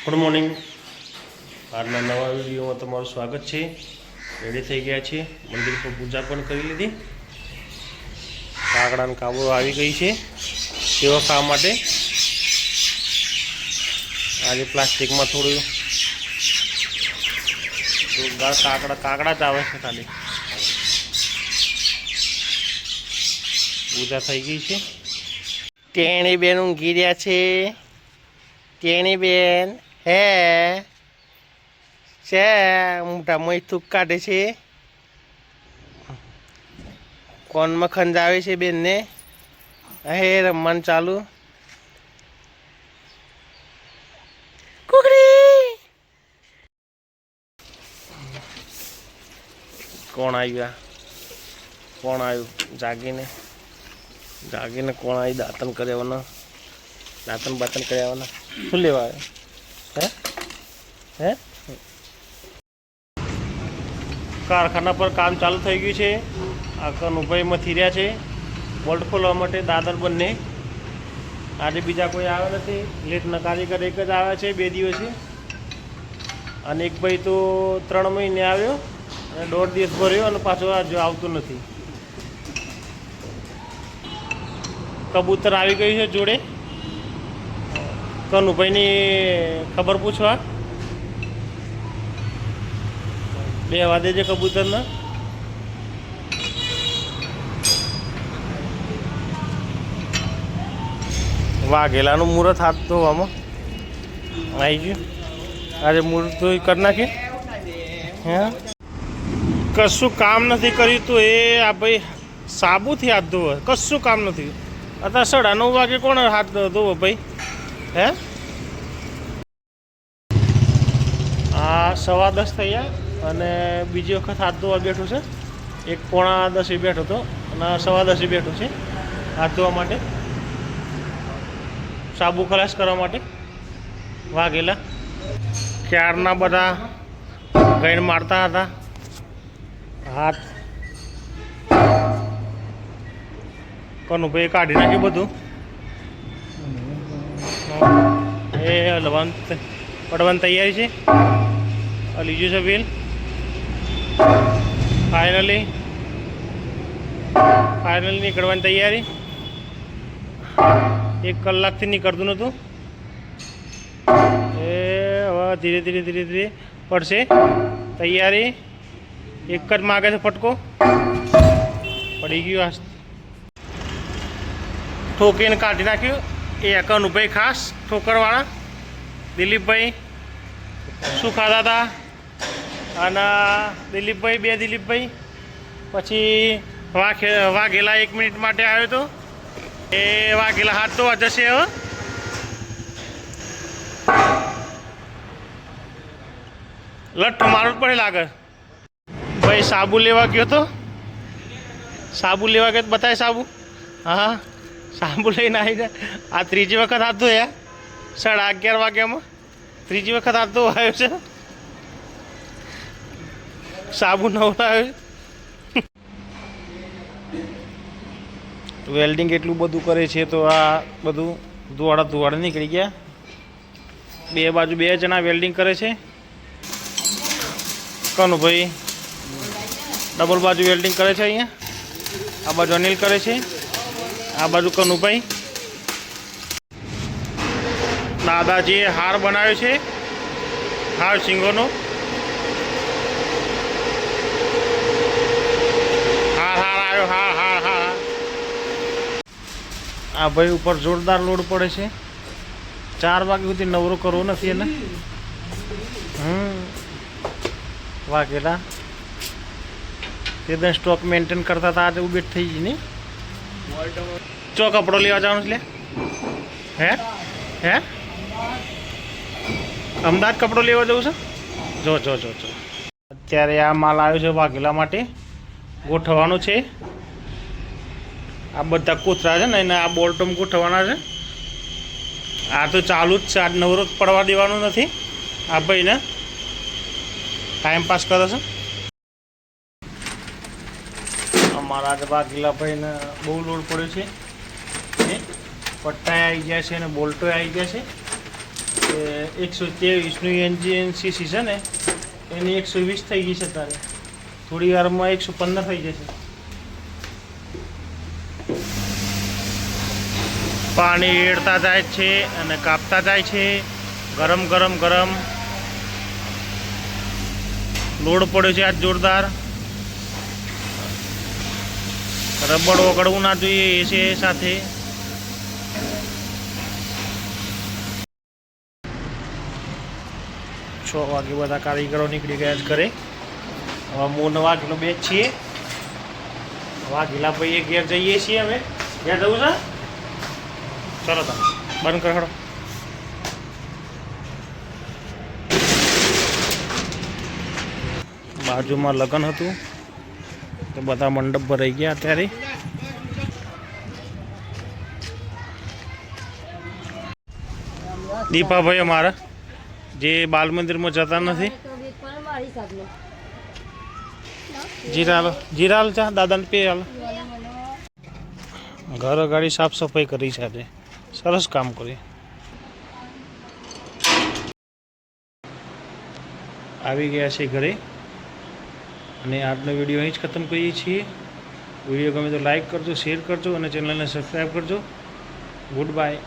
Good morning. આજના નવા વિડીયોમાં તમારું સ્વાગત છે. રેડી થઈ ગયા છીએ, મંદિર પર પૂજા પણ કરી લીધી. કાકડાની કાબો આવી ગઈ છે સેવા ખાવા માટે. આજે પ્લાસ્ટિકમાં થોડું કાકડા જ આવે છે. ખાલી પૂજા થઈ ગઈ છે. તેણી બેન ઊંઘી રહ્યા છે. તેણી બેન હે છે મોટામાં થૂક કાઢે છે. કોનમાં ખંજાવે છે બેનને. હે રમવાનું ચાલુ. કુકડી કોણ આવ્યા? કોણ આવ્યું? જાગીને કોણ આવી? દાંતન કર્યાવાના, દાંતન બાતન કર્યાવાના. શું લેવા આવ્યો? હે કારખાના પર કામ ચાલુ થઈ ગયું છે. આ કનુભાઈમાં થીર્યા છે બોલ્ટ ખોલવા માટે. દાદર બંને આજે બીજા કોઈ આવ્યા નથી. લેટના કારીગર એક જ આવ્યા છે 2 દિવસે. અને એક ભાઈ તો 3 મહિને આવ્યો અને 1.5 દિવસ ભર્યો અને પાછો આજે આવતું નથી. કબૂતર આવી ગયું છે જોડે. કનુભાઈની ખબર પૂછવા બેહવા દેજે કબૂતરને. વાઘેલાનું મુહૂર્ત હાથ ધોવામાં આવી ગયું. આજે મુહૂર્ત તો કરી નાખ્યું. હે કશું કામ નથી કર્યું તો એ આ ભાઈ સાબુથી હાથ ધોવે. કશું કામ નથી. અત્યારે 9:30 વાગે કોણ હાથ ધોવો ભાઈ? હે આ 10:15 થયા અને બીજી વખત હાથ ધોવા બેઠો છે. એક 9:45 બેઠો હતો અને 10:15 બેઠો છે હાથ ધોવા માટે, સાબુ ખલાસ કરવા માટે. વાઘેલા ક્યારના બધા ગઈને મારતા હતા હાથ. કનુભાઈ કાઢી નાખ્યું બધું. એ હલવાનું પડવાની તૈયારી છે. લીજું છે વેલ. ફાઇનલી નીકળવાની તૈયારી. 1 કલાકથી નીકળતું નહોતું. એ હવે ધીરે ધીરે પડશે. તૈયારી એક જ માગે છે ફટકો. પડી ગયું. આ ઠોકીને કાઢી નાખ્યું. એ કનુભાઈ ખાસ ઠોકરવાળા. દિલીપભાઈ શું ખાતા હતા? અને દિલીપભાઈ 2 દિલીપભાઈ. પછી વાઘેલા 1 મિનિટ માટે આવ્યો હતો. એ વાઘેલા હાથ તો જશે હવે. લઠ્ઠ મારું જ પડે લાગે. ભાઈ સાબુ લેવા ગયો તો. સાબુ લેવા ગયો બતાય સાબુ. હા સાબુ લઈને આવી જાય. આ 3જી વખત હાથ ધોયા. 11:30 વાગ્યામાં 3જી વખત હાથ ધોવા આવ્યો છે. સાબુ નવો લાવ્યો. વેલ્ડિંગ એટલું બધું કરે છે તો આ બધું ધુવાડા નીકળી ગયા. 2 બાજુ 2 જણા વેલ્ડિંગ કરે છે. કનુભાઈ ડબલ બાજુ વેલ્ડિંગ કરે છે. અહીંયા આ બાજુ અનિલ કરે છે. આ બાજુ કનુભાઈ. દાદાજીએ હાર બનાવ્યો છે. હાર સિંગોનો. હાર આવ્યો. હાર. આ ભાઈ ઉપર જોરદાર લોડ પડે છે. 4 વાગ્યા સુધી નવરો કરવો નથી એને. વાઘેલા તે સ્ટોક મેન્ટેન કરતા હતા. આજે ઉભેટ થઈ ગઈ ને. ચો કપડો લેવા જવાનું છે. હે અમદાવાદ કપડો લેવા જવું છે. જો અત્યારે આ માલ આવ્યો છે વાઘેલા માટે. ગોઠવવાનું છે. આ બધા કોથરા છે ને એને આ બોલ્ટમાં ગોઠવવાના છે. આ તો ચાલુ જ છે. આજ નવરો પડવા દેવાનું નથી. આ ભાઈને ટાઈમ પાસ કરે છે. અમારા જ વાઘેલા ભાઈને બહુ લોડ પડ્યો છે. પટ્ટા આવી ગયા છે અને બોલ્ટો આવી ગયા છે. 123નું એન્જિન સીસી છે ને એની 120 થઈ ગઈ છે તારે, થોડી વારમાં 115 થઈ જશે. પાણી રેડતા જાય છે અને કાપતા જાય છે. ગરમ ગરમ ગરમ લોડ પડ્યો છે આજ જોરદાર. રબડ ઓગળવું ના જોઈએ એ છે સાથે. છ વાગે બધા કારીગરો નીકળી ગયા જ કરે. હવે હું નવા કિલો બે છીએ. વાઘેલા ભાઈ ઘેર જઈએ છીએ અમે. ઘેર જવું છે? ચલો તમે બંધ કરો. બાજુમાં લગ્ન હતું તો બધા મંડપ ભરાઈ ગયા. અત્યારે દીપાભાઈ અમારા જે બાલ મંદિરમાં જતા નથી. જીરા ચા દાદાને પે હાલ. ઘર ગાડી સાફ સફાઈ કરી છે આજે. સરસ કામ કરી. આવી ગયા છે ઘરે અને આજનો વિડીયો અહીં જ ખતમ કરીએ છીએ. વિડીયો ગમે તો લાઈક કરજો, શેર કરજો અને ચેનલને સબસ્ક્રાઈબ કરજો. Good bye.